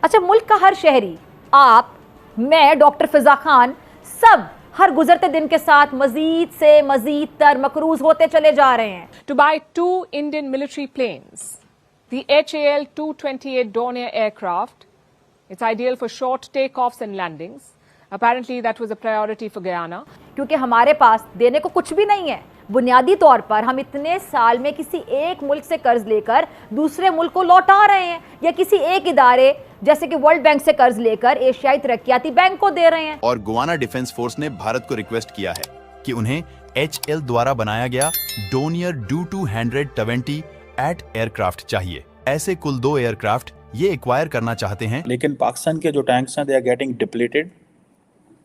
अच्छा, मुल्क का हर शहरी, आप, मैं, डॉक्टर फिजा खान, सब हर गुजरते दिन के साथ मजीद से मजीद तर मकरूज होते चले जा रहे हैं। To buy 2 Indian military planes, the HAL 228 Dornier aircraft. It's ideal for short takeoffs and landings. Apparently, that was a priority for Guyana. क्योंकि हमारे पास देने को कुछ भी नहीं है। बुनियादी तौर पर हम इतने साल में किसी एक मुल्क से कर्ज लेकर दूसरे मुल्क को लौटा रहे हैं, या किसी एक इदारे जैसे कि वर्ल्ड बैंक से कर्ज लेकर एशियाई तरक्याती बैंक को दे रहे हैं। और गुयाना डिफेंस फोर्स ने भारत को रिक्वेस्ट किया है कि उन्हें HL द्वारा बनाया गया डोनियर Do-220 एट एयरक्राफ्ट चाहिए। ऐसे कुल 2 एयरक्राफ्ट ये एक्वायर करना चाहते हैं। लेकिन पाकिस्तान के जो टैंक्स हैं दे आर गेटिंग डिप्लीटेड,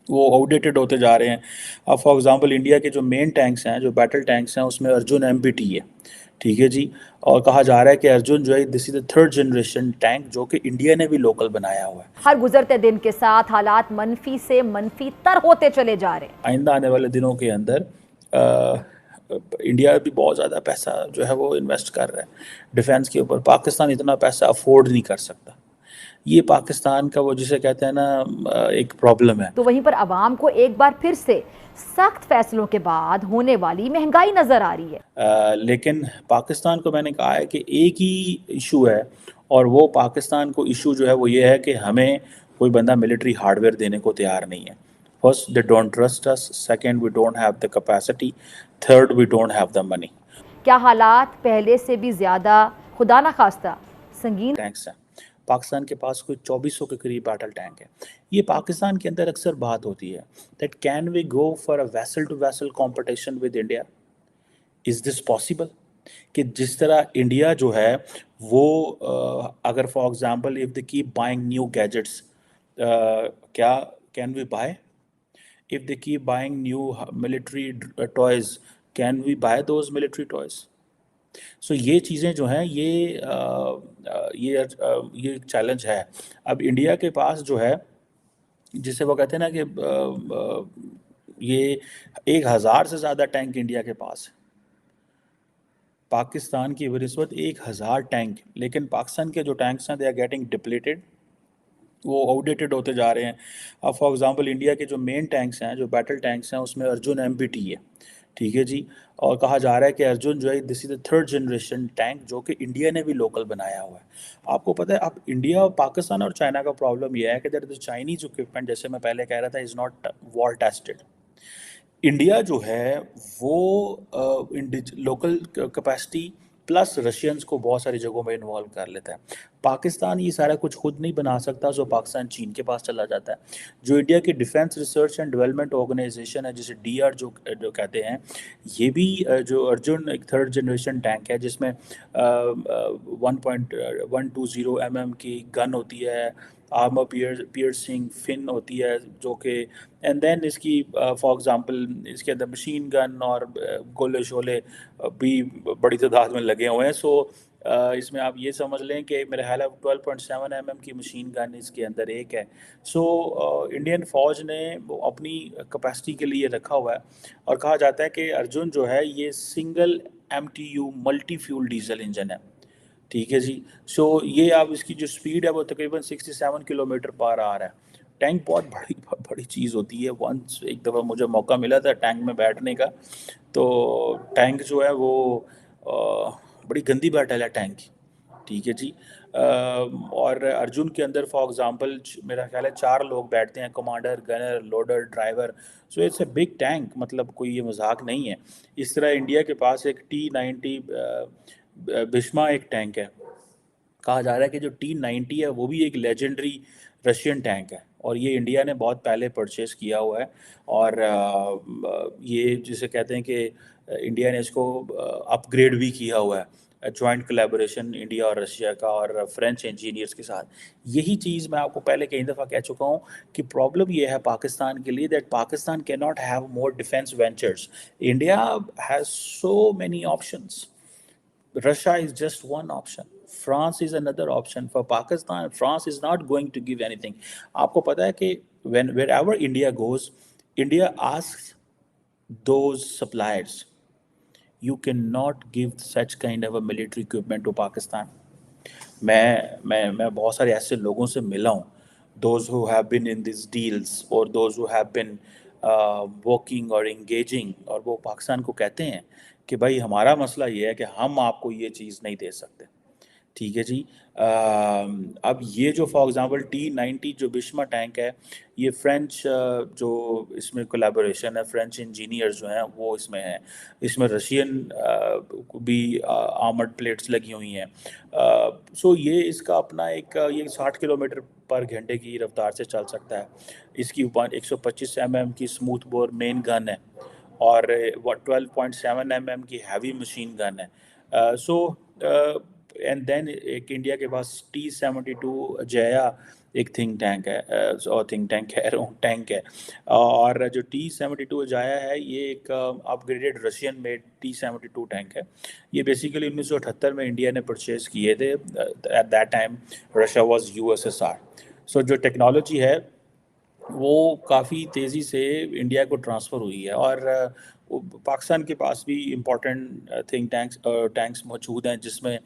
वो आउटडेटेड होते जा रहे हैं। अब फॉर एग्जांपल इंडिया के जो मेन टैंक्स हैं, जो बैटल टैंक्स हैं, उसमें अर्जुन MBT है, ठीक है जी। और कहा जा रहा है कि अर्जुन जो है this is the 3rd generation tank जो कि इंडिया ने भी लोकल बनाया हुआ है। हर गुजरते दिन के साथ हालात मनफी से मनफी तर होते चले जा रहे हैं। आइंदा आने वाले दिनों के अंदर इंडिया भी बहुत ज़्यादा पैसा जो है वो इन्वेस्ट कर रहा है डिफेंस के ऊपर। पाकिस्तान इतना पैसा अफोर्ड नहीं कर सकता। ये पाकिस्तान का वो जिसे कहते हैं ना एक प्रॉब्लम है। तो वहीं पर आवाम को एक बार फिर से सख्त फैसलों के बाद होने वाली महंगाई नजर आ रही है। लेकिन पाकिस्तान को मैंने कहा है कि एक ही इशू है, और वो पाकिस्तान को इशू जो है वो ये है कि हमें कोई बंदा मिलिट्री हार्डवेयर देने को तैयार नहीं है। First, they don't trust us. Second, we don't have the capacity. Third, we don't have the money. क्या हालात पहले से भी ज्यादा खुदा ना खास्ता संगीन टैंक्स हैं पाकिस्तान के पास, कोई 2400 के करीब बैटल टैंक है। ये पाकिस्तान के अंदर अक्सर बात होती है that can we go for a vessel to vessel competition with India, is this possible? कि जिस तरह इंडिया जो है वो अगर for example if they keep buying new gadgets, क्या can we buy? If they keep buying new military toys, can we buy those military toys? So ये चीज़ें जो हैं ये एक चैलेंज है। अब इंडिया के पास जो है, जिसे वो कहते हैं ना कि ये 1000 से ज़्यादा टैंक इंडिया के पास है। पाकिस्तान की बनिस्बत 1000 टैंक, लेकिन पाकिस्तान के जो टैंक्स हैं दे आर गेटिंग डिप्लीटेड, वो आउटडेटेड होते जा रहे हैं। अब फॉर एग्जांपल इंडिया के जो मेन टैंक्स हैं, जो बैटल टैंक्स हैं, उसमें अर्जुन MBT है, ठीक है जी। और कहा जा रहा है कि अर्जुन जो है this is the 3rd generation tank जो कि इंडिया ने भी लोकल बनाया हुआ है। आपको पता है, अब इंडिया और पाकिस्तान और चाइना का प्रॉब्लम यह है कि दैट द चाइनीज इक्विपमेंट, जैसे मैं पहले कह रहा था, is not war tested. India जो है वो लोकल कैपेसिटी प्लस रशियंस को बहुत सारी जगहों में इन्वॉल्व कर लेता है। पाकिस्तान ये सारा कुछ खुद नहीं बना सकता, जो पाकिस्तान चीन के पास चला जाता है। जो इंडिया की defence research and development organisation है, जिसे DR जो कहते हैं, ये भी जो अर्जुन एक 3rd जनरेशन टैंक है जिसमें 1.120 mm की गन होती है, आर्मर पियर्सिंग फिन होती है जो कि, एंड देन इसकी फॉर एग्जांपल इसके अंदर मशीन गन और गोले शोले भी बड़ी तादाद में लगे हुए हैं। सो इसमें आप ये समझ लें कि मेरे ख्याल है 12.7 mm की मशीन गन इसके अंदर एक है। सो इंडियन फ़ौज ने वो अपनी कैपेसिटी के लिए रखा हुआ है, और कहा जाता है कि अर्जुन जो है ये single MTU multi fuel diesel engine है, ठीक है जी। सो ये अब इसकी जो स्पीड है वो तकरीबन 67 किलोमीटर पर आ रहा है। टैंक बहुत बड़ी चीज़ होती है। वंस एक दफ़ा मुझे मौका मिला था टैंक में बैठने का, तो टैंक जो है वो बड़ी गंदी बैटल है टैंक की, ठीक है जी। और अर्जुन के अंदर फॉर एग्जांपल मेरा ख्याल है 4 लोग बैठते हैं, commander, gunner, loader, driver. So it's a big tank, मतलब कोई ये मजाक नहीं है। इस तरह इंडिया के पास एक T-90 भीष्मा एक टैंक है। कहा जा रहा है कि जो T-90 है वो भी एक लेजेंडरी रशियन टैंक है, और ये इंडिया ने बहुत पहले परचेस किया हुआ है। और ये जिसे कहते हैं कि इंडिया ने इसको अपग्रेड भी किया हुआ है, जॉइंट कोलैबोरेशन इंडिया और रशिया का और फ्रेंच इंजीनियर्स के साथ। यही चीज़ मैं आपको पहले कई दफ़ा कह चुका हूँ कि प्रॉब्लम ये है पाकिस्तान के लिए that Pakistan can not have more defence ventures. India has so many options. Russia is just one option. France is another option. For Pakistan, France is not going to give anything. आपको पता है कि wherever India goes, India asks those suppliers, you cannot give such kind of a military equipment to Pakistan. मैं बहुत सारे ऐसे लोगों से मिला हूँ, those who have been in this deals और those who have been working और इंगेजिंग, और वो पाकिस्तान को कहते हैं कि भाई हमारा मसला ये है कि हम आपको ये चीज़ नहीं दे सकते। ठीक है जी। अब ये जो फॉर एग्जांपल T90 जो बिस्मा टैंक है, ये फ्रेंच जो इसमें कोलैबोरेशन है, फ्रेंच इंजीनियर जो हैं वो इसमें हैं, इसमें रशियन भी आर्मर्ड प्लेट्स लगी हुई हैं। सो ये इसका अपना एक ये 60 किलोमीटर पर घंटे की रफ्तार से चल सकता है। इसकी 125 mm की स्मूथ बोर मेन गन है और 12.7 mm की हैवी मशीन गन है। सो एंड देन एक इंडिया के पास T72 जया एक थिंक टैंक है, और थिंक टैंक कह रहा हूँ, टैंक है। और जो T72 जया है ये एक upgraded Russian made T72 tank है। ये बेसिकली 1978 में इंडिया ने परचेज किए थे। At that time Russia was USSR। सो जो टेक्नोलॉजी है वो काफ़ी तेज़ी से इंडिया को ट्रांसफ़र हुई है, और पाकिस्तान के पास भी इम्पोर्टेंट टैंक्स मौजूद हैं, जिसमें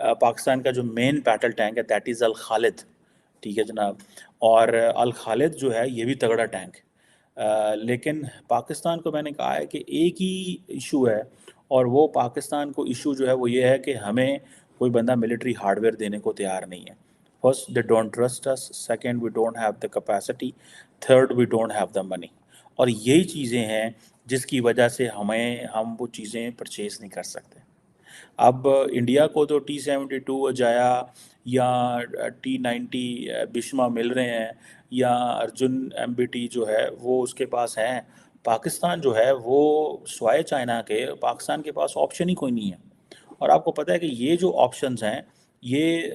पाकिस्तान का जो मेन बैटल टैंक है दैट इज़ अल खालिद। ठीक है जनाब। और अल खालिद जो है ये भी तगड़ा टैंक है। लेकिन पाकिस्तान को मैंने कहा है कि एक ही इशू है, और वो पाकिस्तान को इशू जो है वो ये है कि हमें कोई बंदा मिलिट्री हार्डवेयर देने को तैयार नहीं है। First they don't trust us, second we don't have the capacity, third we don't have the money. और यही चीज़ें हैं जिसकी वजह से हम वो चीज़ें परचेज नहीं कर सकते। अब इंडिया को तो T72 अजाया या T90 बिस्मा मिल रहे हैं, या अर्जुन MBT जो है वो उसके पास हैं। पाकिस्तान जो है वो स्वाय चाइना के, पाकिस्तान के पास ऑप्शन ही कोई नहीं है। और आपको पता है कि ये जो ऑप्शंस हैं ये